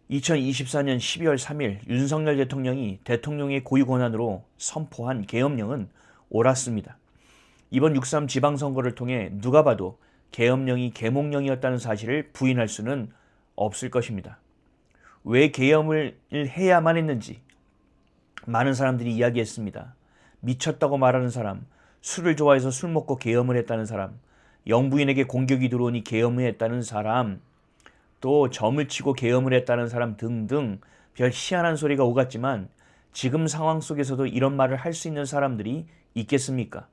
2024년 12월 3일 윤석열 대통령이 대통령의 고유 권한으로 선포한 계엄령은 옳았습니다. 이번 6.3 지방선거를 통해 누가 봐도 계엄령이 계몽령이었다는 사실을 부인할 수는 없을 것입니다. 왜 계엄을 해야만 했는지 많은 사람들이 이야기했습니다. 미쳤다고 말하는 사람, 술을 좋아해서 술 먹고 계엄을 했다는 사람, 영부인에게 공격이 들어오니 계엄을 했다는 사람, 또 점을 치고 계엄을 했다는 사람 등등 별 희한한 소리가 오갔지만 지금 상황 속에서도 이런 말을 할 수 있는 사람들이 있겠습니까?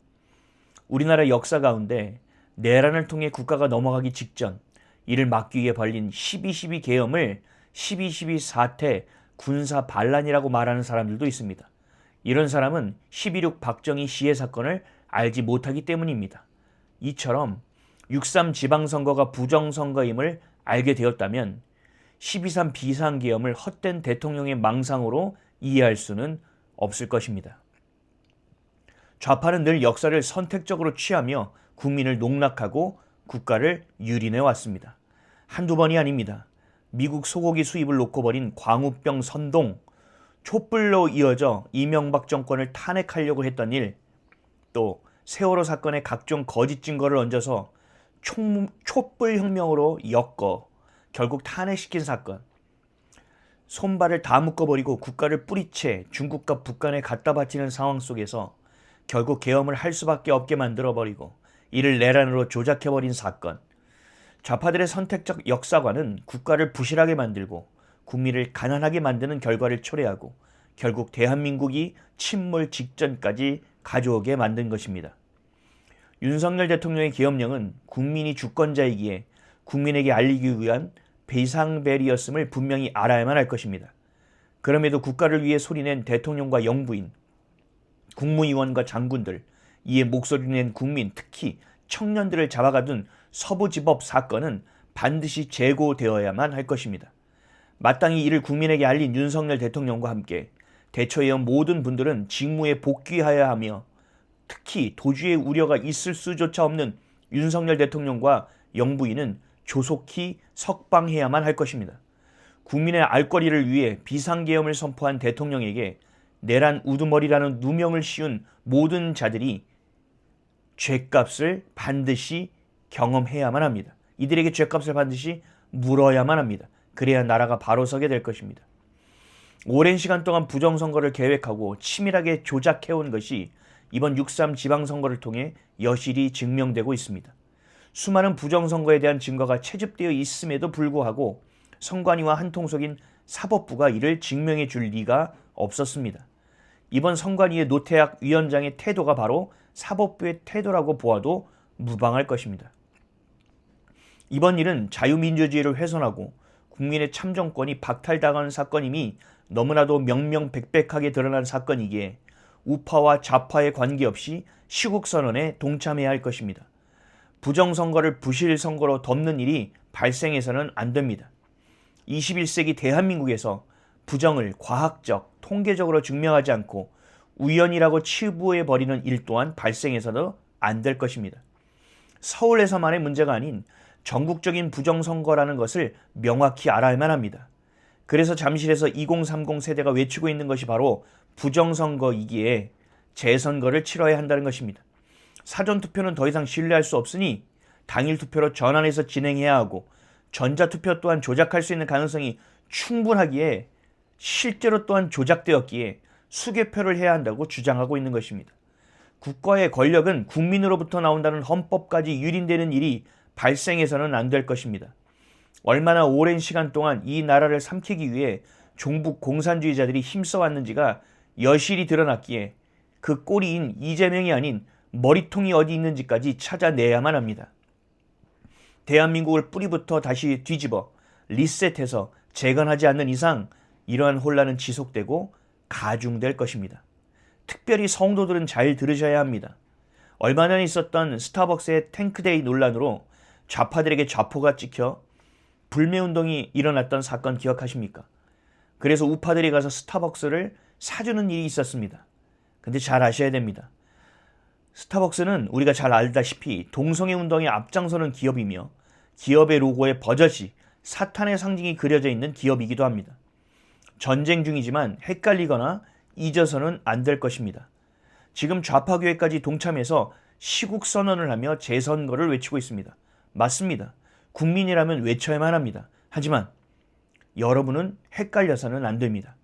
우리나라 역사 가운데 내란을 통해 국가가 넘어가기 직전 이를 막기 위해 벌린 12.12 계엄을 12.12 사태 군사 반란이라고 말하는 사람들도 있습니다. 이런 사람은 12.6 박정희 시해 사건을 알지 못하기 때문입니다. 이처럼 6.3 지방선거가 부정선거임을 알게 되었다면 12.3 비상계엄을 헛된 대통령의 망상으로 이해할 수는 없을 것입니다. 좌파는 늘 역사를 선택적으로 취하며 국민을 농락하고 국가를 유린해 왔습니다. 한두 번이 아닙니다. 미국 소고기 수입을 놓고 벌인 광우병 선동, 촛불로 이어져 이명박 정권을 탄핵하려고 했던 일, 또 세월호 사건의 각종 거짓 증거를 얹어서 촛불혁명으로 엮어 결국 탄핵시킨 사건, 손발을 다 묶어버리고 국가를 뿌리채 중국과 북한에 갖다 바치는 상황 속에서 결국 계엄을 할 수밖에 없게 만들어버리고 이를 내란으로 조작해버린 사건, 좌파들의 선택적 역사관은 국가를 부실하게 만들고 국민을 가난하게 만드는 결과를 초래하고 결국 대한민국이 침몰 직전까지 가져오게 만든 것입니다. 윤석열 대통령의 계엄령은 국민이 주권자이기에 국민에게 알리기 위한 배상벨이었음을 분명히 알아야만 할 것입니다. 그럼에도 국가를 위해 소리낸 대통령과 영부인, 국무위원과 장군들, 이에 목소리 낸 국민, 특히 청년들을 잡아가둔 서부지법 사건은 반드시 재고되어야만 할 것입니다. 마땅히 이를 국민에게 알린 윤석열 대통령과 함께 대처해온 모든 분들은 직무에 복귀해야 하며 특히 도주의 우려가 있을 수조차 없는 윤석열 대통령과 영부인은 조속히 석방해야만 할 것입니다. 국민의 알 권리를 위해 비상계엄을 선포한 대통령에게 내란 우두머리라는 누명을 씌운 모든 자들이 죄값을 반드시 경험해야만 합니다. 이들에게 죄값을 반드시 물어야만 합니다. 그래야 나라가 바로 서게 될 것입니다. 오랜 시간 동안 부정선거를 계획하고 치밀하게 조작해온 것이 이번 6.3 지방선거를 통해 여실히 증명되고 있습니다. 수많은 부정선거에 대한 증거가 채집되어 있음에도 불구하고 선관위와 한통속인 사법부가 이를 증명해 줄 리가 없었습니다. 이번 선관위의 노태학 위원장의 태도가 바로 사법부의 태도라고 보아도 무방할 것입니다. 이번 일은 자유민주주의를 훼손하고 국민의 참정권이 박탈당한 사건임이 너무나도 명명백백하게 드러난 사건이기에 우파와 좌파에 관계없이 시국선언에 동참해야 할 것입니다. 부정선거를 부실선거로 덮는 일이 발생해서는 안 됩니다. 21세기 대한민국에서 부정을 과학적, 통계적으로 증명하지 않고 우연이라고 치부해버리는 일 또한 발생해서도 안 될 것입니다. 서울에서만의 문제가 아닌 전국적인 부정선거라는 것을 명확히 알아야만 합니다. 그래서 잠실에서 2030 세대가 외치고 있는 것이 바로 부정선거이기에 재선거를 치러야 한다는 것입니다. 사전투표는 더 이상 신뢰할 수 없으니 당일투표로 전환해서 진행해야 하고 전자투표 또한 조작할 수 있는 가능성이 충분하기에 실제로 또한 조작되었기에 수개표를 해야 한다고 주장하고 있는 것입니다. 국가의 권력은 국민으로부터 나온다는 헌법까지 유린되는 일이 발생해서는 안 될 것입니다. 얼마나 오랜 시간 동안 이 나라를 삼키기 위해 종북 공산주의자들이 힘써왔는지가 여실히 드러났기에 그 꼴이인 이재명이 아닌 머리통이 어디 있는지까지 찾아내야만 합니다. 대한민국을 뿌리부터 다시 뒤집어 리셋해서 재건하지 않는 이상 이러한 혼란은 지속되고 가중될 것입니다. 특별히 성도들은 잘 들으셔야 합니다. 얼마 전에 있었던 스타벅스의 탱크데이 논란으로 좌파들에게 좌포가 찍혀 불매운동이 일어났던 사건 기억하십니까? 그래서 우파들이 가서 스타벅스를 사주는 일이 있었습니다. 근데 잘 아셔야 됩니다. 스타벅스는 우리가 잘 알다시피 동성애 운동에 앞장서는 기업이며 기업의 로고에 버젓이 사탄의 상징이 그려져 있는 기업이기도 합니다. 전쟁 중이지만 헷갈리거나 잊어서는 안 될 것입니다. 지금 좌파교회까지 동참해서 시국 선언을 하며 재선거를 외치고 있습니다. 맞습니다. 국민이라면 외쳐야만 합니다. 하지만 여러분은 헷갈려서는 안 됩니다.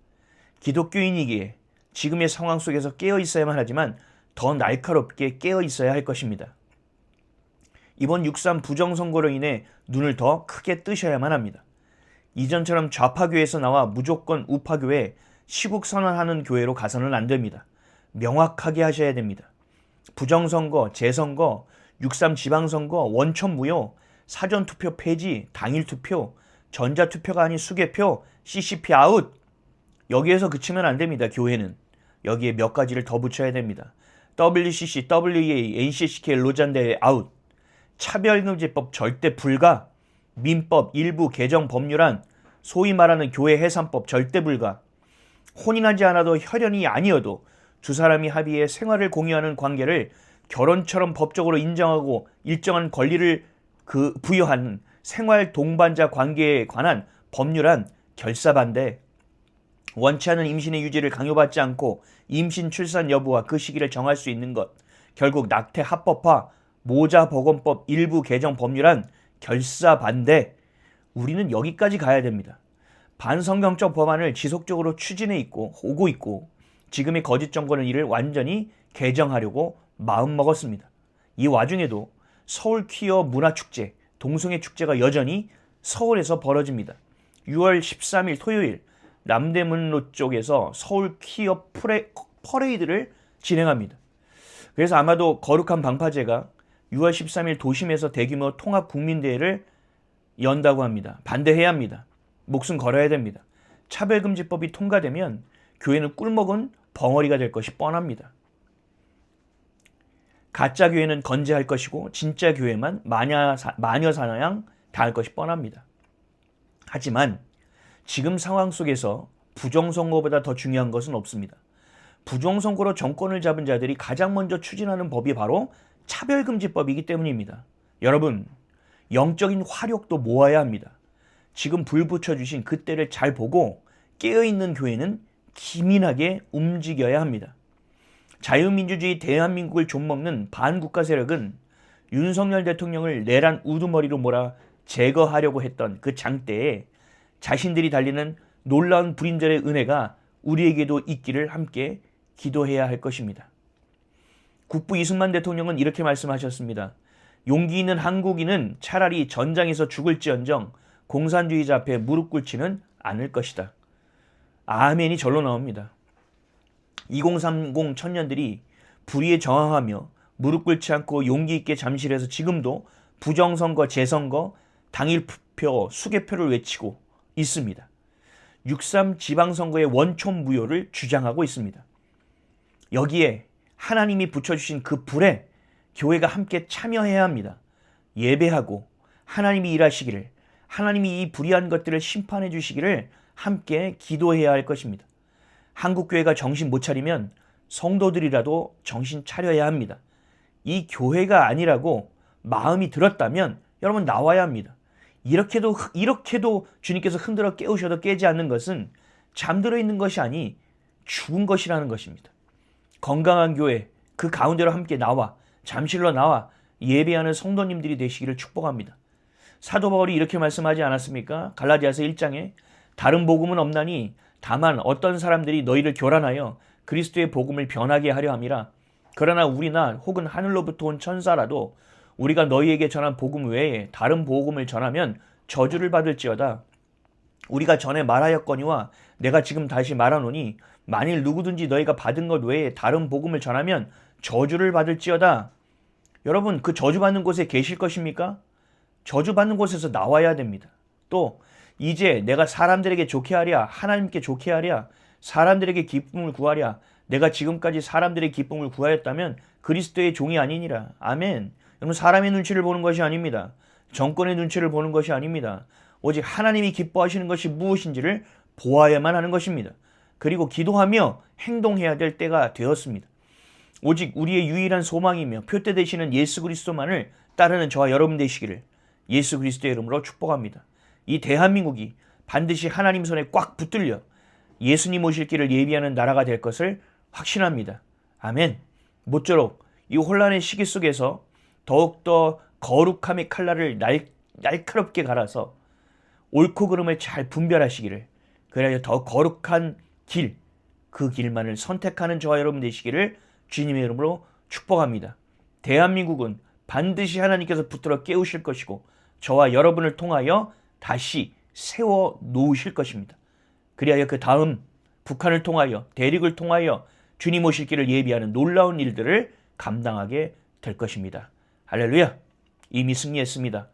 기독교인이기에 지금의 상황 속에서 깨어 있어야만 하지만 더 날카롭게 깨어 있어야 할 것입니다. 이번 6.3 부정선거로 인해 눈을 더 크게 뜨셔야만 합니다. 이전처럼 좌파교회에서 나와 무조건 우파교회, 시국선언하는 교회로 가서는 안 됩니다. 명확하게 하셔야 됩니다. 부정선거, 재선거, 6.3 지방선거, 원천무효, 사전투표 폐지, 당일투표, 전자투표가 아닌 수개표, CCP 아웃. 여기에서 그치면 안 됩니다. 교회는. 여기에 몇 가지를 더 붙여야 됩니다. WCC, WEA, NCCK, 로잔대 아웃. 차별금지법 절대 불가. 민법 일부 개정 법률안, 소위 말하는 교회 해산법 절대 불가. 혼인하지 않아도 혈연이 아니어도 두 사람이 합의해 생활을 공유하는 관계를 결혼처럼 법적으로 인정하고 일정한 권리를 부여하는 생활 동반자 관계에 관한 법률안 결사반대. 원치 않은 임신의 유지를 강요받지 않고 임신 출산 여부와 그 시기를 정할 수 있는 것. 결국 낙태 합법화, 모자보건법 일부 개정 법률안 결사반대. 우리는 여기까지 가야 됩니다. 반성경적 법안을 지속적으로 추진해 오고 있고 지금의 거짓 정권은 이를 완전히 개정하려고 마음먹었습니다. 이 와중에도 서울 퀴어 문화축제, 동성애 축제가 여전히 서울에서 벌어집니다. 6월 13일 토요일 남대문로 쪽에서 서울 퀴어 퍼레이드를 진행합니다. 그래서 아마도 거룩한 방파제가 6월 13일 도심에서 대규모 통합 국민대회를 연다고 합니다. 반대해야 합니다. 목숨 걸어야 됩니다. 차별금지법이 통과되면 교회는 꿀먹은 벙어리가 될 것이 뻔합니다. 가짜 교회는 건재할 것이고 진짜 교회만 마녀 사냥 당할 것이 뻔합니다. 하지만 지금 상황 속에서 부정선거보다 더 중요한 것은 없습니다. 부정선거로 정권을 잡은 자들이 가장 먼저 추진하는 법이 바로 차별금지법이기 때문입니다. 여러분, 영적인 화력도 모아야 합니다. 지금 불 붙여주신 그때를 잘 보고 깨어있는 교회는 기민하게 움직여야 합니다. 자유민주주의 대한민국을 좀먹는 반국가 세력은 윤석열 대통령을 내란 우두머리로 몰아 제거하려고 했던 그 장대에 자신들이 달리는 놀라운 불임절의 은혜가 우리에게도 있기를 함께 기도해야 할 것입니다. 국부 이승만 대통령은 이렇게 말씀하셨습니다. 용기 있는 한국인은 차라리 전장에서 죽을지언정 공산주의자 앞에 무릎 꿇지는 않을 것이다. 아멘이 절로 나옵니다. 2030 청년들이 불의에 저항하며 무릎 꿇지 않고 용기 있게 잠실에서 지금도 부정선거, 재선거, 당일투표, 수개표를 외치고 있습니다. 6.3 지방선거의 원촌 무효를 주장하고 있습니다. 여기에 하나님이 붙여주신 그 불에 교회가 함께 참여해야 합니다. 예배하고 하나님이 일하시기를, 하나님이 이 불의한 것들을 심판해 주시기를 함께 기도해야 할 것입니다. 한국교회가 정신 못 차리면 성도들이라도 정신 차려야 합니다. 이 교회가 아니라고 마음이 들었다면 여러분 나와야 합니다. 이렇게도 주님께서 흔들어 깨우셔도 깨지 않는 것은 잠들어 있는 것이 아니 죽은 것이라는 것입니다. 건강한 교회, 그 가운데로 함께 나와 잠실로 나와 예배하는 성도님들이 되시기를 축복합니다. 사도 바울이 이렇게 말씀하지 않았습니까? 갈라디아서 1장에 다른 복음은 없나니 다만 어떤 사람들이 너희를 교란하여 그리스도의 복음을 변하게 하려 함이라. 그러나 우리나 혹은 하늘로부터 온 천사라도 우리가 너희에게 전한 복음 외에 다른 복음을 전하면 저주를 받을지어다. 우리가 전에 말하였거니와 내가 지금 다시 말하노니 만일 누구든지 너희가 받은 것 외에 다른 복음을 전하면 저주를 받을지어다. 여러분, 그 저주받는 곳에 계실 것입니까? 저주받는 곳에서 나와야 됩니다. 또 이제 내가 사람들에게 좋게 하랴, 하나님께 좋게 하랴, 사람들에게 기쁨을 구하랴. 내가 지금까지 사람들의 기쁨을 구하였다면 그리스도의 종이 아니니라. 아멘. 여러분, 사람의 눈치를 보는 것이 아닙니다. 정권의 눈치를 보는 것이 아닙니다. 오직 하나님이 기뻐하시는 것이 무엇인지를 보아야만 하는 것입니다. 그리고 기도하며 행동해야 될 때가 되었습니다. 오직 우리의 유일한 소망이며 표대 되시는 예수 그리스도만을 따르는 저와 여러분 되시기를 예수 그리스도의 이름으로 축복합니다. 이 대한민국이 반드시 하나님 손에 꽉 붙들려 예수님 오실 길을 예비하는 나라가 될 것을 확신합니다. 아멘. 모쪼록 이 혼란의 시기 속에서 더욱더 거룩함의 칼날을 날카롭게 갈아서 옳고 그름을 잘 분별하시기를, 그래야 더 거룩한 길, 그 길만을 선택하는 저와 여러분 되시기를 주님의 이름으로 축복합니다. 대한민국은 반드시 하나님께서 붙들어 깨우실 것이고 저와 여러분을 통하여 다시 세워 놓으실 것입니다. 그리하여 그 다음 북한을 통하여, 대륙을 통하여 주님 오실 길을 예비하는 놀라운 일들을 감당하게 될 것입니다. 할렐루야! 이미 승리했습니다.